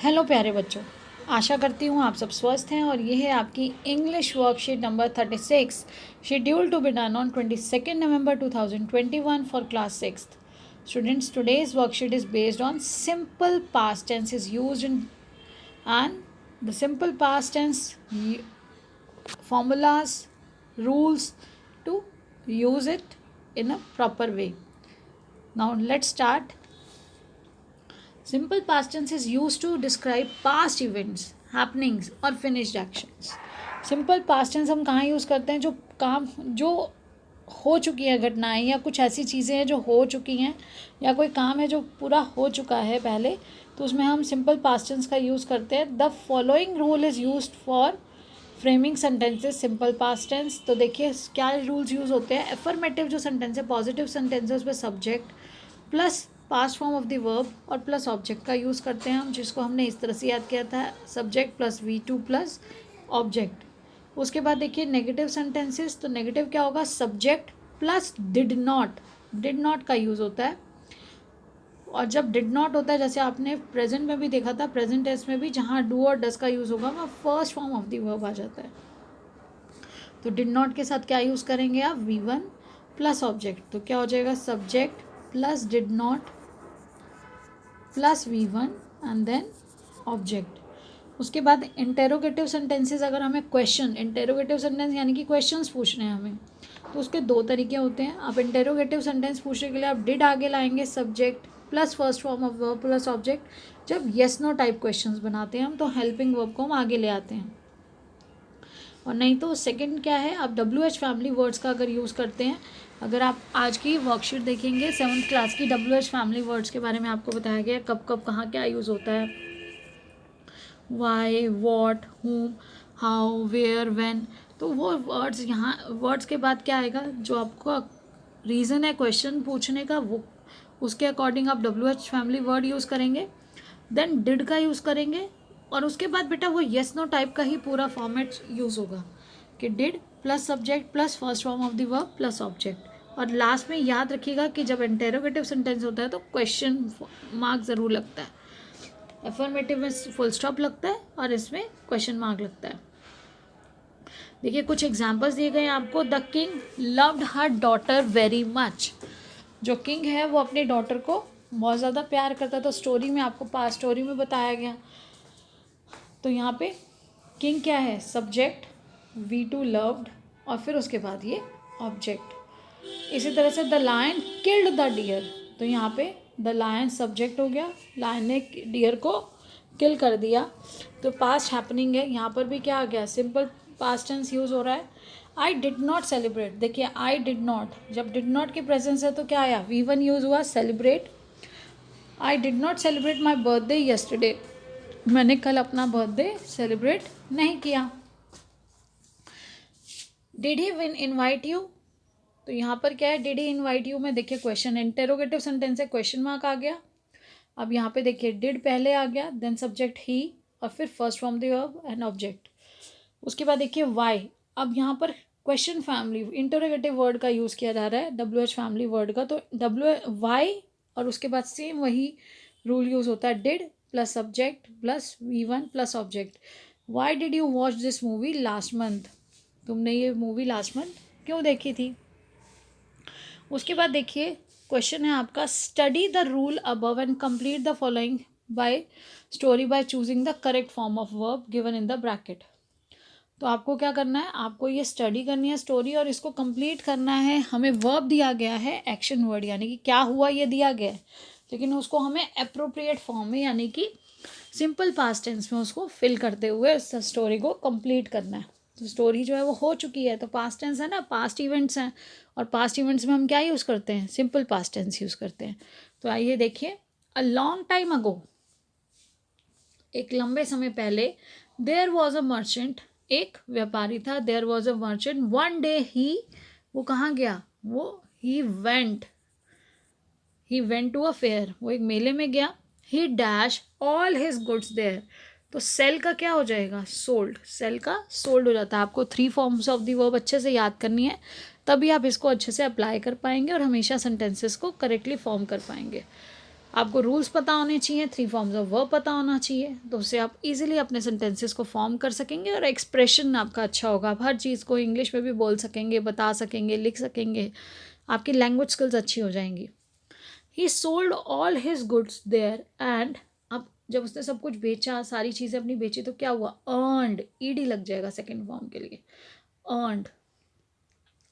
Hello प्यारे बच्चों, आशा करती हूँ आप सब स्वस्थ हैं और ये है आपकी English worksheet number 36 schedule to be done on 22 November 2021 for class 6th. Students, today's worksheet is based on simple past tense is used in and the simple past tense formulas, rules to use it in a proper way. Now let's start. Simple past tense is used to describe past events, happenings और finished actions. Simple past tense हम कहाँ use करते हैं? जो हो चुकी है घटनाएं या कुछ ऐसी चीज़ें हैं जो हो चुकी हैं या कोई काम है जो पूरा हो चुका है पहले, तो उसमें हम सिंपल पास्ट टेंस का यूज़ करते हैं. The following rule is used for framing sentences simple past tense. तो देखिए क्या रूल्स यूज़ होते हैं. एफर्मेटिव जो सेंटेंस है, पॉजिटिव सेंटेंस है, उस पर subject plus past form of the verb और प्लस ऑब्जेक्ट का यूज़ करते हैं हम, जिसको हमने इस तरह से याद किया था, subject plus V2 plus object. उसके बाद देखिए नेगेटिव सेंटेंसेस. तो नेगेटिव क्या होगा? सब्जेक्ट प्लस डिड नॉट का यूज़ होता है. और जब डिड नॉट होता है, जैसे आपने प्रेजेंट में भी देखा था, प्रेजेंट टेंस में भी जहाँ डू और डस का यूज़ होगा वहाँ first form of the verb आ जाता है. तो डिड नॉट के साथ क्या यूज़ करेंगे आप? V1 plus object. तो क्या हो जाएगा? Subject plus did not plus V1 and then object. उसके बाद इंटेरोगेटिव सेंटेंसेस. अगर हमें क्वेश्चन, इंटेरोगेटिव सेंटेंस यानी कि क्वेश्चंस पूछने हैं हमें, तो उसके दो तरीके होते हैं. आप इंटेरोगेटिव सेंटेंस पूछने के लिए आप डिड आगे लाएंगे, subject plus first form of verb plus object. जब येस नो टाइप क्वेश्चंस बनाते हैं हम, तो हेल्पिंग वर्ब को हम आगे ले आते हैं. और नहीं तो सेकंड क्या है, आप WH फैमिली वर्ड्स का अगर यूज़ करते हैं. अगर आप आज की वर्कशीट देखेंगे 7th क्लास की, WH फैमिली वर्ड्स के बारे में आपको बताया गया कब कब कहाँ क्या यूज़ होता है. Why, what, whom, how, where, when. तो वो वर्ड्स, यहाँ वर्ड्स के बाद क्या आएगा? जो आपका रीज़न है क्वेश्चन पूछने का, वो उसके अकॉर्डिंग आप WH फैमिली वर्ड यूज़ करेंगे. देन डिड का यूज़ करेंगे और उसके बाद बेटा वो येस नो टाइप का ही पूरा फॉर्मेट यूज़ होगा कि did plus subject plus first form of the verb plus object. और लास्ट में याद रखिएगा कि जब इंटेरोगेटिव सेंटेंस होता है तो क्वेश्चन मार्क ज़रूर लगता है. एफर्मेटिव में फुल स्टॉप लगता है और इसमें क्वेश्चन मार्क लगता है. देखिए कुछ एग्जाम्पल्स दिए गए हैं आपको. The king loved her daughter very much. जो किंग है वो अपनी डॉटर को बहुत ज़्यादा प्यार करता है. तो स्टोरी में आपको पास्ट स्टोरी में बताया गया. तो यहाँ पे किंग क्या है? सब्जेक्ट, V2 लव्ड और फिर उसके बाद ये ऑब्जेक्ट. इसी तरह से the lion killed the deer. तो यहाँ पे द लायन सब्जेक्ट हो गया, लायन ने डियर को किल कर दिया. तो पास्ट हैपनिंग है. यहाँ पर भी क्या आ गया? सिंपल पास्ट टेंस यूज़ हो रहा है. I did not celebrate. देखिए आई डिड नॉट, जब डिड नॉट की प्रेजेंस है तो क्या आया? V1 यूज़ हुआ, celebrate. I did not celebrate my birthday yesterday. मैंने कल अपना बर्थडे सेलिब्रेट नहीं किया. Did he win invite you. तो यहाँ पर क्या है? डिड ही इनवाइट यू में देखिए क्वेश्चन, इंटेरोगेटिव सेंटेंस है, क्वेश्चन मार्क आ गया. अब यहाँ पे देखिए डिड पहले आ गया, देन सब्जेक्ट ही और फिर first from the verb and object. उसके बाद देखिए वाई. अब यहाँ पर क्वेश्चन फैमिली इंटरोगेटिव वर्ड का यूज़ किया जा रहा है, WH फैमिली वर्ड का. तो वाई और उसके बाद सेम वही रूल यूज़ होता है, did plus subject plus V1 plus object. Why did you watch this movie last month. तुमने ये मूवी लास्ट मंथ क्यों देखी थी. उसके बाद देखिए क्वेश्चन है आपका, study the rule above and complete the following bye story by choosing the correct form of verb given in the bracket. तो आपको क्या करना है? आपको ये स्टडी करनी है स्टोरी और इसको कंप्लीट करना है. हमें वर्ब दिया गया है, एक्शन वर्ड यानी कि क्या हुआ ये दिया गया है, लेकिन उसको हमें अप्रोप्रिएट फॉर्म में यानी कि सिंपल पास्ट टेंस में उसको फिल करते हुए उस स्टोरी को कंप्लीट करना है. तो स्टोरी जो है वो हो चुकी है, तो पास्ट टेंस है ना, पास्ट इवेंट्स हैं, और पास्ट इवेंट्स में हम क्या यूज़ करते हैं? सिंपल पास्ट टेंस यूज़ करते हैं. तो आइए देखिए, अ लॉन्ग टाइम अगो, एक लंबे समय पहले, देयर वॉज अ मर्चेंट, एक व्यापारी था. There was a merchant, one day he, वो कहाँ गया? वो he went to a fair, वो एक मेले में गया. He dash all his goods there. तो सेल का क्या हो जाएगा? सोल्ड. सेल का सोल्ड हो जाता है. आपको 3 फॉर्म्स ऑफ दी वर्ब अच्छे से याद करनी है, तभी आप इसको अच्छे से अप्लाई कर पाएंगे और हमेशा सेंटेंसेस को करेक्टली फॉर्म कर पाएंगे. आपको रूल्स पता होने चाहिए, 3 फॉर्म्स ऑफ वर्ब पता होना चाहिए, तो उससे आप इजीली अपने सेंटेंसेस को फॉर्म कर सकेंगे और एक्सप्रेशन आपका अच्छा होगा। आप हर चीज़ को इंग्लिश में भी बोल सकेंगे, बता सकेंगे, लिख सकेंगे, आपकी लैंग्वेज स्किल्स अच्छी हो जाएंगी। He sold all his goods there and, अब जब उसने सब कुछ बेचा, सारी चीज़ें अपनी बेची, तो क्या हुआ? अर्नड, ईडी लग जाएगा सेकेंड फॉर्म के लिए। Earned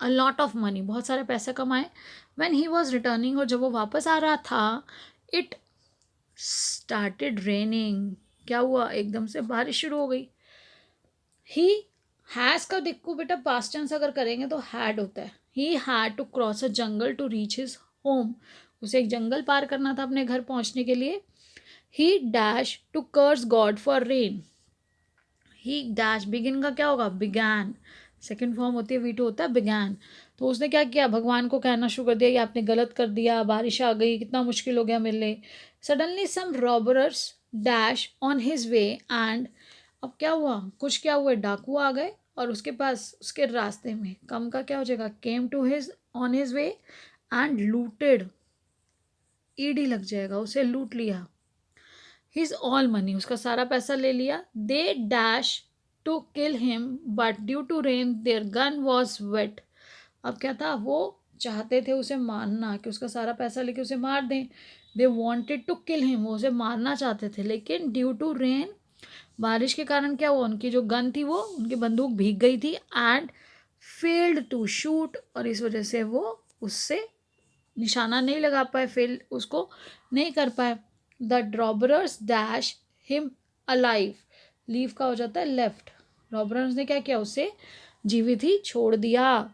a lot of money, बहुत सारे पैसे कमाए। व्हेन ही वॉज रिटर्निंग, और जब वो वापस आ रहा था, इट स्टार्टेड रेनिंग, क्या हुआ? एकदम से बारिश शुरू हो गई। ही हैज़ का देखो बेटा, पास्ट टेंस अगर करेंगे तो हैड होता है। He had to cross a jungle to reach his home, उसे एक जंगल पार करना था अपने घर पहुंचने के लिए। He dash to curse god for rain, he dash, begin का क्या होगा? बिगैन, सेकेंड फॉर्म होती है वी2 होता है बिगैन। तो उसने क्या किया? भगवान को कहना शुरू कर दिया कि आपने गलत कर दिया, बारिश आ गई, कितना मुश्किल हो गया मेरे लिए। Suddenly some robbers dash on his way and, अब क्या हुआ? कुछ क्या हुआ? डाकू आ गए और उसके पास, उसके रास्ते में, कम का क्या हो जाएगा? Came to his, on his way and looted, ED लग जाएगा, उसे लूट लिया। हिज ऑल मनी, उसका सारा पैसा ले लिया। They dash to kill him but due to rain their gun was wet, अब क्या था? वो चाहते थे उसे मारना, कि उसका सारा पैसा लेके उसे मार दें। They wanted to kill him, वो उसे मारना चाहते थे, लेकिन ड्यू टू रेन, बारिश के कारण क्या हुआ? उनकी जो गन थी, वो उनकी बंदूक भीग गई थी एंड फेल्ड टू शूट, और इस वजह से वो उससे निशाना नहीं लगा पाए, फेल उसको नहीं कर पाए। The robbers dash him alive, leave का हो जाता है लेफ्ट, रॉबरर्स ने क्या किया? उसे जीवित ही छोड़ दिया।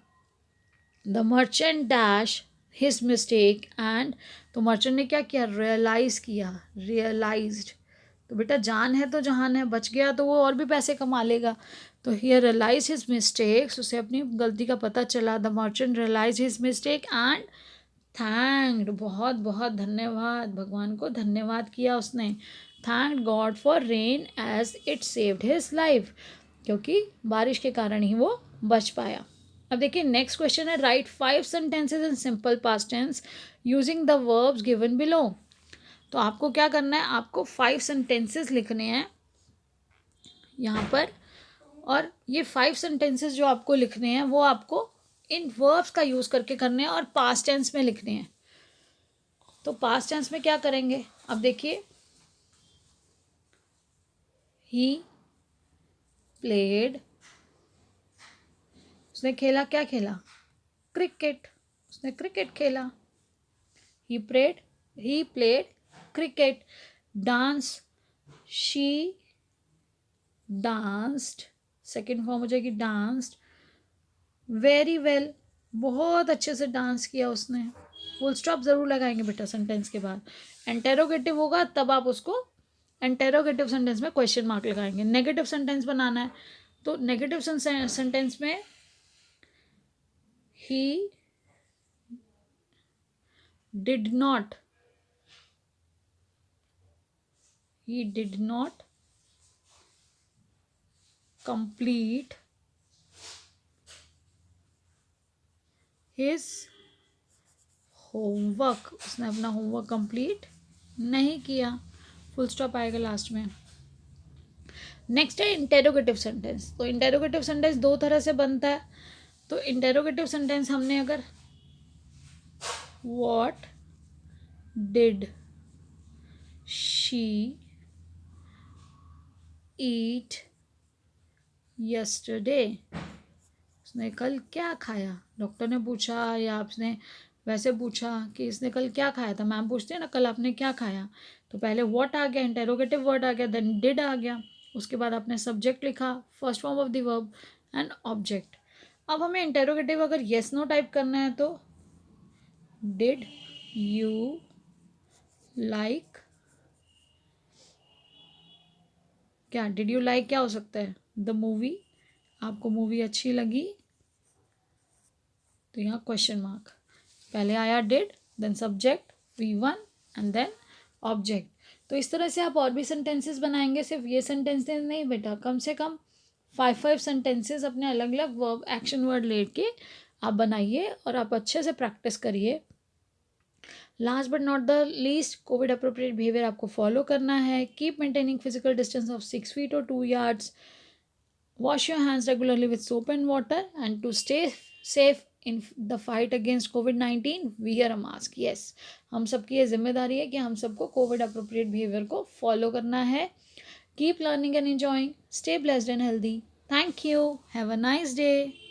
The merchant dash his mistake and, तो मर्चेंट ने क्या किया? रियलाइज किया, रियलाइज्ड, तो बेटा जान है तो जहान है, बच गया तो वो और भी पैसे कमा लेगा। तो हियर रियलाइज हिज मिस्टेक्स, उसे अपनी गलती का पता चला। The merchant realise his mistake and thanked, बहुत बहुत धन्यवाद, भगवान को धन्यवाद किया उसने। Thanked god for rain as it saved his life, क्योंकि बारिश के कारण ही वो बच पाया। अब देखिए नेक्स्ट क्वेश्चन है, write 5 sentences in simple past tense using the verbs given below. तो आपको क्या करना है? आपको 5 सेंटेंसेस लिखने हैं यहाँ पर, और ये 5 सेंटेंसेस जो आपको लिखने हैं वो आपको इन वर्ब्स का यूज़ करके करने हैं और पास्ट टेंस में लिखने हैं। तो पास्ट टेंस में क्या करेंगे? अब देखिए, ही प्लेड, उसने खेला, क्या खेला? क्रिकेट, उसने क्रिकेट खेला। He played cricket. Dance, she danced, second form हो जाएगी डांस्ड वेरी वेल, बहुत अच्छे से डांस किया उसने। फुल स्टॉप ज़रूर लगाएंगे बेटा सेंटेंस के बाद। इंटेरोगेटिव होगा तब आप उसको इंटेरोगेटिव सेंटेंस में क्वेश्चन मार्क लगाएंगे। नेगेटिव सेंटेंस बनाना है तो नेगेटिव सेंटेंस में he did not complete his homework, उसने अपना होमवर्क कंप्लीट नहीं किया, फुल स्टॉप आएगा लास्ट में। नेक्स्ट है इंटेरोगेटिव सेंटेंस। तो इंटेरोगेटिव सेंटेंस दो तरह से बनता है। तो इंटेरोगेटिव सेंटेंस हमने अगर what did she eat yesterday, उसने कल क्या खाया? डॉक्टर ने पूछा या आपने वैसे पूछा कि इसने कल क्या खाया था, मैम पूछते हैं ना कल आपने क्या खाया, तो पहले व्हाट आ गया, इंटेरोगेटिव वर्ड आ गया, देन डिड आ गया, उसके बाद आपने सब्जेक्ट लिखा, first form of the verb and object. अब हमें इंटेरोगेटिव अगर येस नो टाइप करना है तो डिड यू लाइक, क्या डिड यू लाइक क्या हो सकता है? द मूवी, आपको मूवी अच्छी लगी, तो यहाँ क्वेश्चन मार्क, पहले आया did, then subject V1 and then object. तो इस तरह से आप और भी सेंटेंसेस बनाएंगे, सिर्फ ये सेंटेंसेस नहीं बेटा, कम से कम 5 सेंटेंसेस अपने अलग अलग वर्ब एक्शन वर्ड लेके आप बनाइए और आप अच्छे से प्रैक्टिस करिए। Last but not the least, Covid appropriate behaviour आपको फॉलो करना है. Keep maintaining physical distance of 6 feet or 2 yards. Wash your hands regularly with soap and water. And to stay safe in the fight against COVID-19, wear a mask. Yes, हम सबकी ये जिम्मेदारी है कि हम सबको कोविड अप्रोप्रिएट बिहेवियर को follow करना है. Keep learning and enjoying. Stay blessed and healthy. Thank you. Have a nice day.